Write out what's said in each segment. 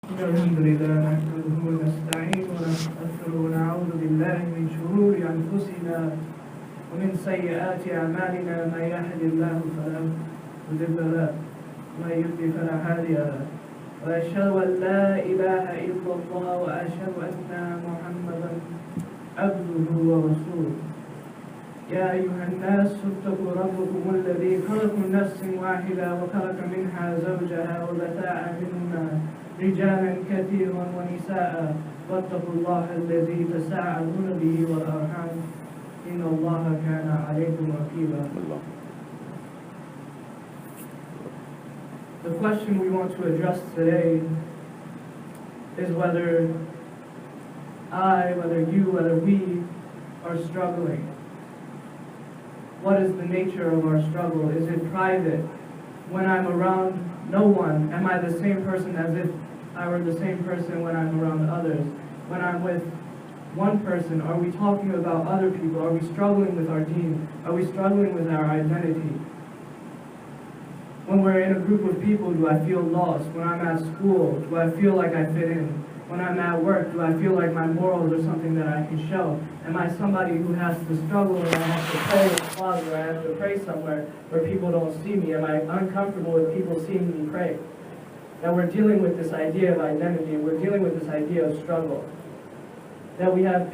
الحمد لله نحمده ونستعينه ونستغفره ونعوذ بالله من شرور أنفسنا ومن سيئات أعمالنا. من يهد الله فلا مضل له ومن يضلل فلا هادي له وأشهد أن لا إله إلا الله وأشهد أن محمدا عبده ورسوله. يا أيها الناس اتقوا ربكم الذي خلق من نفس واحدة وخلق منها زوجها وبث منهما رجالا كثيرا ونساء واتقوا الله الذي تساءلون به والأرحام إن الله كان عليكم رقيبا. The question we want to address today is whether we are struggling. What is the nature of our struggle? Is it private? When I'm around no one, am I the same person as if I were the same person when I'm around others? When I'm with one person, are we talking about other people? Are we struggling with our deen? Are we struggling with our identity? When we're in a group of people, do I feel lost? When I'm at school, do I feel like I fit in? When I'm at work, do I feel like my morals are something that I can show? Am I somebody who has to struggle and I have to pray in the closet or I have to pray somewhere where people don't see me? Am I uncomfortable with people seeing me pray? That we're dealing with this idea of identity, and we're dealing with this idea of struggle. That we have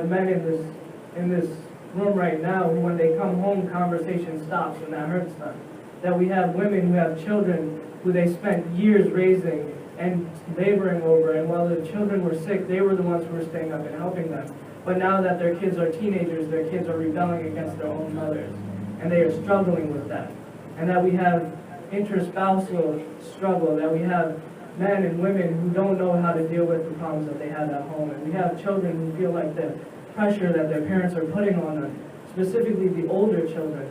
men in this room right now who when they come home, conversation stops and that hurts them. That we have women who have children who they spent years raising and laboring over, and while the children were sick, they were the ones who were staying up and helping them. But now that their kids are teenagers, their kids are rebelling against their own mothers, and they are struggling with that. And that we have interspousal struggle, that we have men and women who don't know how to deal with the problems that they have at home, and we have children who feel like the pressure that their parents are putting on them, specifically the older children.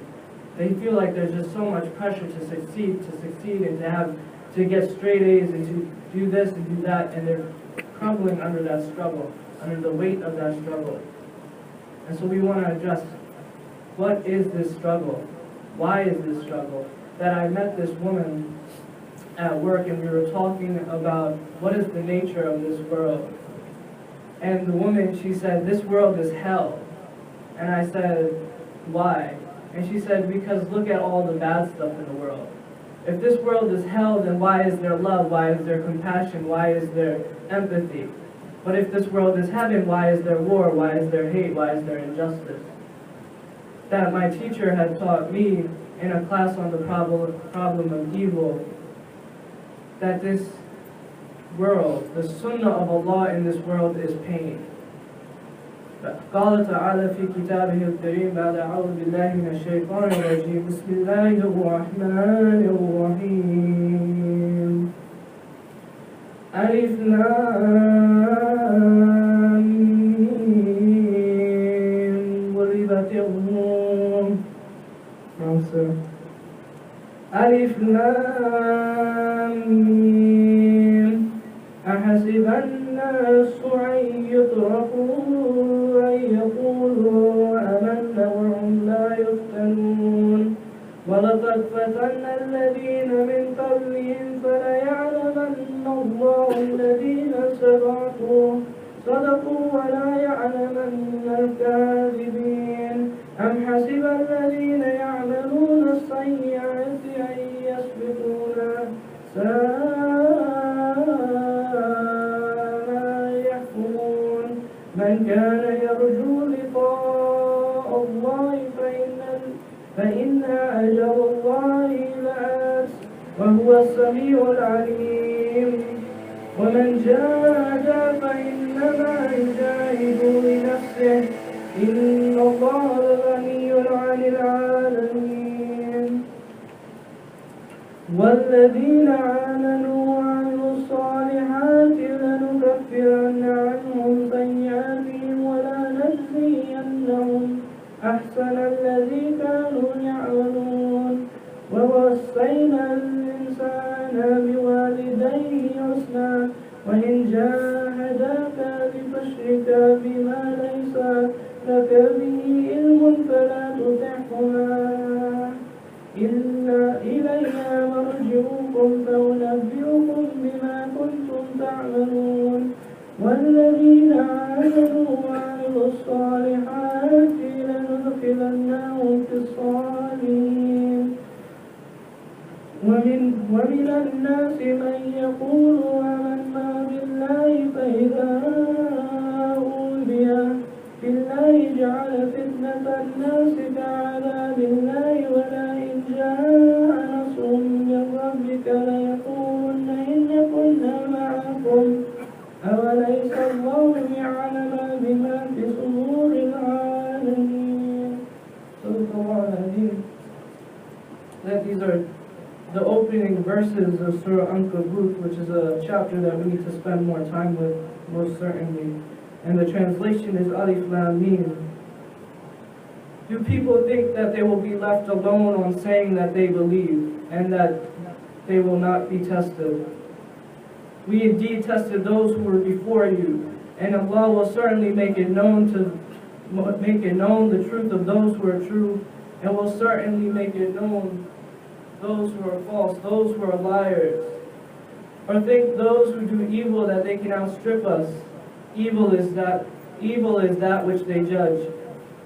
They feel like there's just so much pressure to succeed and to get straight A's and to do this and do that, and they're crumbling under that struggle, under the weight of that struggle. And so we want to address, what is this struggle? Why is this struggle? That I met this woman at work and we were talking about what is the nature of this world. And the woman, she said, this world is hell. And I said, why? And she said, because look at all the bad stuff in the world. If this world is hell, then why is there love? Why is there compassion? Why is there empathy? But if this world is heaven, why is there war? Why is there hate? Why is there injustice? That my teacher had taught me in a class on the problem of evil, that this world, the sunnah of Allah in this world is pain. قال تعالى في كتابه الكريم بعد أعوذ بالله من الشيطان الرجيم بسم الله الرحمن الرحيم ألف لام ميم غلبت الروم ألف لام ميم أحسب الناس أن يتركوا أن يقولوا آمنا وهم لا يفتنون ولقد فتنا الذين من قبلهم فليعلمن الله الذين صدقوا ولا يعلمن الكاذبين أم حسب الذين يعملون السيئات أن يسبقونا من كان يرجو لقاء الله فإن أجل الله لآت وهو السميع العليم ومن جاهد فإنما يجاهد لنفسه إن الله غني عن العالمين والذين آمنوا وعملوا الصالحات لنكفرن عنهم سيئاتهم ولنجزينهم أحسن الذي كانوا يعملون ووصينا الإنسان بوالديه حسنا وإن جاهداك لتشرك بما ليس لك به علم فلا تطعهما إلا إلي مرجعكم فأنبئكم بما كنتم تعملون يعملون والذين آمنوا وعملوا الصالحات لندخلنهم في الصالحين ومن الناس من يقول آمنا بالله فإذا أوذي بالله جعل فتنة الناس كعذاب الله ولئن جاء نصر من ربك ليقولن إن كنا معكم أوليس الله يعلم بما في صدور العالمين. That these are the opening verses of Surah Ankabut, which is a chapter that we need to spend more time with, most certainly. And the translation is Alif Lam Mim. Do people think that they will be left alone on saying that they believe and that they will not be tested? We indeed tested those who were before you, and Allah will certainly make it known the truth of those who are true, and will certainly make it known those who are false, those who are liars. Or think those who do evil that they can outstrip us. Evil is that which they judge.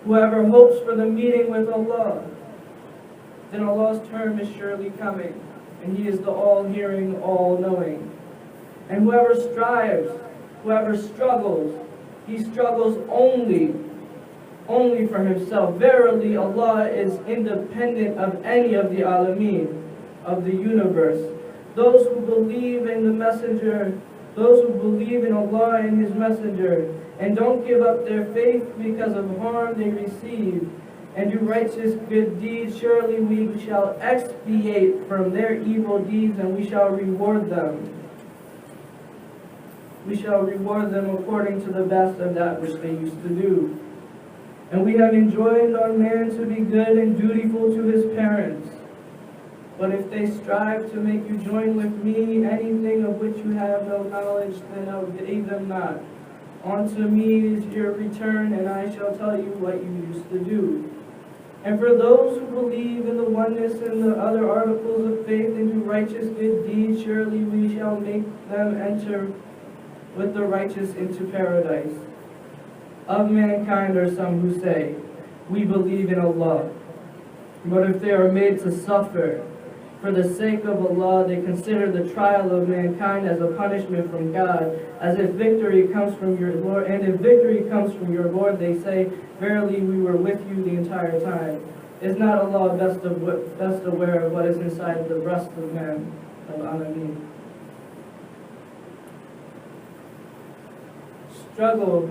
Whoever hopes for the meeting with Allah, then Allah's term is surely coming, and He is the all-hearing, all-knowing. And whoever strives, whoever struggles, he struggles only for himself. Verily, Allah is independent of any of the alameen, of the universe. Those who believe in the messenger, those who believe in Allah and His messenger, and don't give up their faith because of harm they receive, and do righteous good deeds, surely we shall expiate from their evil deeds, and we shall reward them. We shall reward them according to the best of that which they used to do. And we have enjoined on man to be good and dutiful to his parents. But if they strive to make you join with me anything of which you have no knowledge, then obey them not. Unto me is your return, and I shall tell you what you used to do. And for those who believe in the oneness and the other articles of faith and do righteous good deeds, surely we shall make them enter with the righteous into paradise. Of mankind are some who say, we believe in Allah. But if they are made to suffer for the sake of Allah, they consider the trial of mankind as a punishment from God, as if victory comes from your Lord. And if victory comes from your Lord, they say, verily we were with you the entire time. Is not Allah best aware of what is inside the breast of man? Al-Alameen. Struggle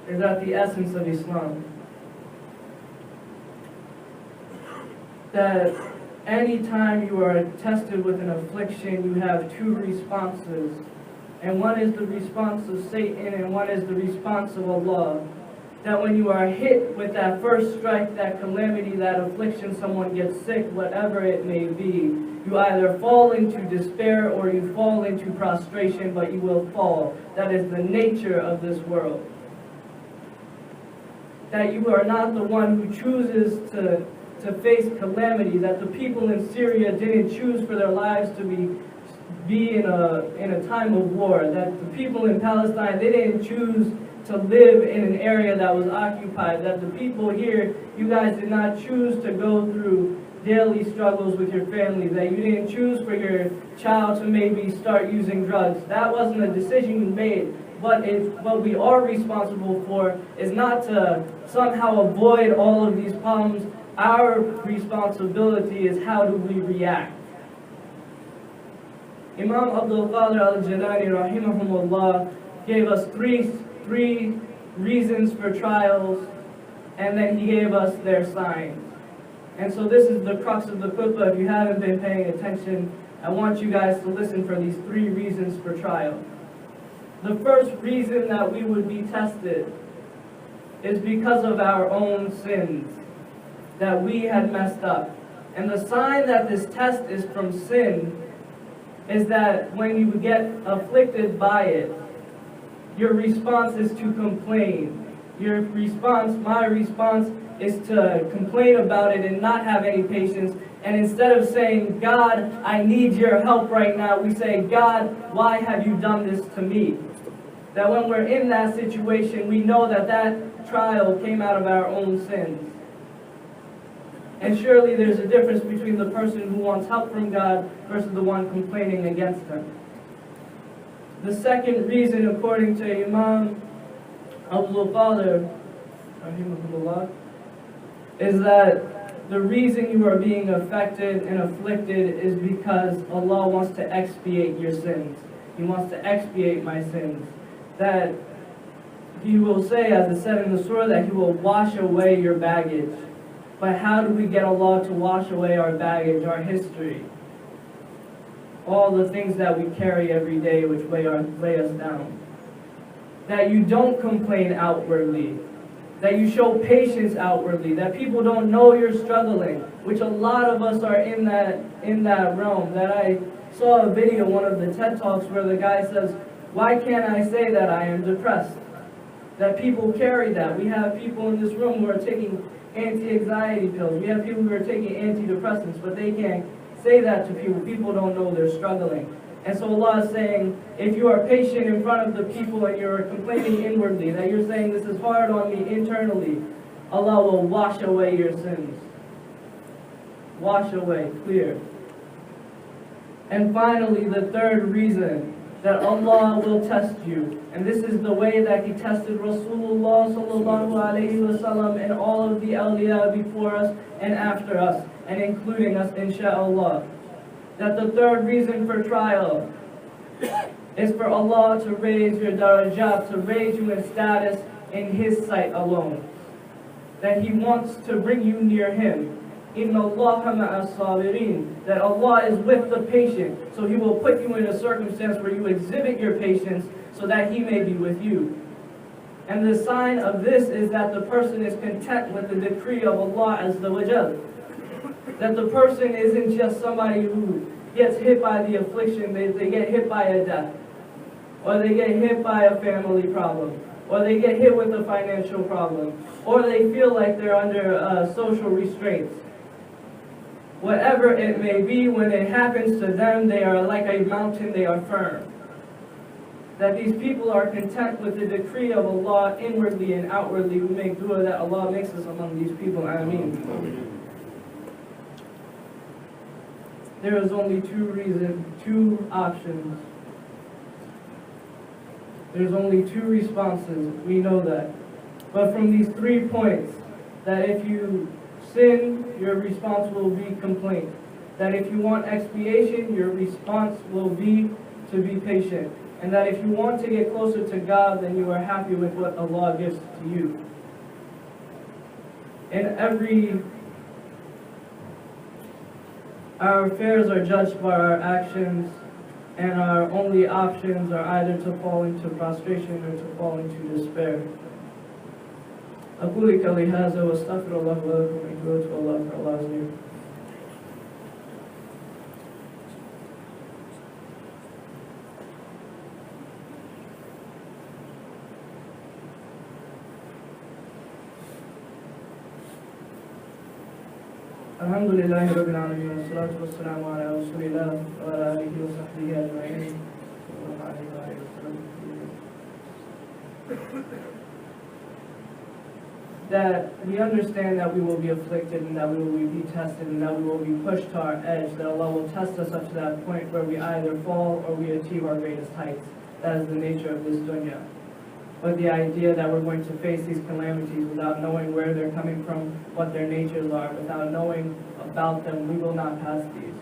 is at the essence of Islam. That any time you are tested with an affliction, you have two responses. And one is the response of Satan, and one is the response of Allah. That when you are hit with that first strike, that calamity, that affliction, someone gets sick, whatever it may be, you either fall into despair or you fall into prostration, but you will fall. That is the nature of this world. That you are not the one who chooses to face calamity, that the people in Syria didn't choose for their lives to be in a time of war, that the people in Palestine, they didn't choose to live in an area that was occupied, that the people here, you guys did not choose to go through daily struggles with your family, that you didn't choose for your child to maybe start using drugs. That wasn't a decision you made. What we are responsible for is not to somehow avoid all of these problems. Our responsibility is how do we react. Imam Abdul Qadir al-Jilani rahimahumullah gave us three reasons for trials, and then he gave us their signs. And so this is the crux of the khutbah. If you haven't been paying attention, I want you guys to listen for these 3 reasons for trial. The first reason that we would be tested is because of our own sins, that we had messed up. And the sign that this test is from sin is that when you get afflicted by it, your response is to complain. Your response, my response, is to complain about it and not have any patience. And instead of saying, God, I need your help right now, we say, God, why have you done this to me? That when we're in that situation, we know that that trial came out of our own sins. And surely there's a difference between the person who wants help from God versus the one complaining against him. The second reason, according to Imam Abdul Qadir, rahimahullah, is that the reason you are being affected and afflicted is because Allah wants to expiate your sins. He wants to expiate my sins. That He will say, as it said in the surah, that He will wash away your baggage. But how do we get Allah to wash away our baggage, our history? All the things that we carry every day which weigh us down. That you don't complain outwardly. That you show patience outwardly. That people don't know you're struggling. Which a lot of us are in that realm. That I saw a video, one of the TED Talks, where the guy says, why can't I say that I am depressed? That people carry that. We have people in this room who are taking anti-anxiety pills. We have people who are taking antidepressants, but they can't say that to people. People don't know they're struggling. And so Allah is saying, if you are patient in front of the people and you're complaining inwardly, that you're saying, this is hard on me internally, Allah will wash away your sins. Wash away, clear. And finally, the third reason, that Allah will test you. And this is the way that He tested Rasulullah sallallahu alayhi wasallam and all of the awliya before us and after us, and including us, insha'Allah. That the third reason for trial is for Allah to raise your darajat, to raise you in status in His sight alone. That He wants to bring you near Him. Inna Allaha ma'as sabirin, that Allah is with the patient, so He will put you in a circumstance where you exhibit your patience so that He may be with you. And the sign of this is that the person is content with the decree of Allah Azza wa Jal. That the person isn't just somebody who gets hit by the affliction, they get hit by a death, or they get hit by a family problem, or they get hit with a financial problem, or they feel like they're under social restraints. Whatever it may be, when it happens to them, they are like a mountain, they are firm. That these people are content with the decree of Allah inwardly and outwardly. We make dua that Allah makes us among these people. Ameen. There is only two options. There's only two responses. We know that. But from these 3 points, that if you sin, your response will be complaint. That if you want expiation, your response will be to be patient. And that if you want to get closer to God, then you are happy with what Allah gives to you. Our affairs are judged by our actions, and our only options are either to fall into prostration or to fall into despair. أقول قولي هذا واستغفر الله ولكم وأتوب الله for Allah's name. الحمد لله رب العالمين والصلاة والسلام على رسول الله وعلى آله وصحبه أجمعين. That we understand that we will be afflicted and that we will be tested and that we will be pushed to our edge, that Allah will test us up to that point where we either fall or we achieve our greatest heights. That is the nature of this dunya. But the idea that we're going to face these calamities without knowing where they're coming from, what their natures are, without knowing about them, we will not pass these.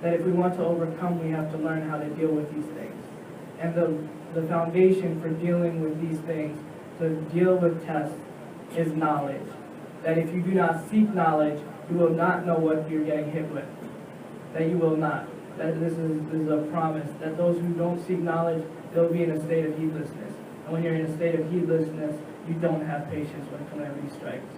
That if we want to overcome, we have to learn how to deal with these things. And the foundation for dealing with these things, to deal with tests, is knowledge. That if you do not seek knowledge, you will not know what you're getting hit with. That you will not. That this is a promise. That those who don't seek knowledge, they'll be in a state of heedlessness. And when you're in a state of heedlessness, you don't have patience when calamity strikes.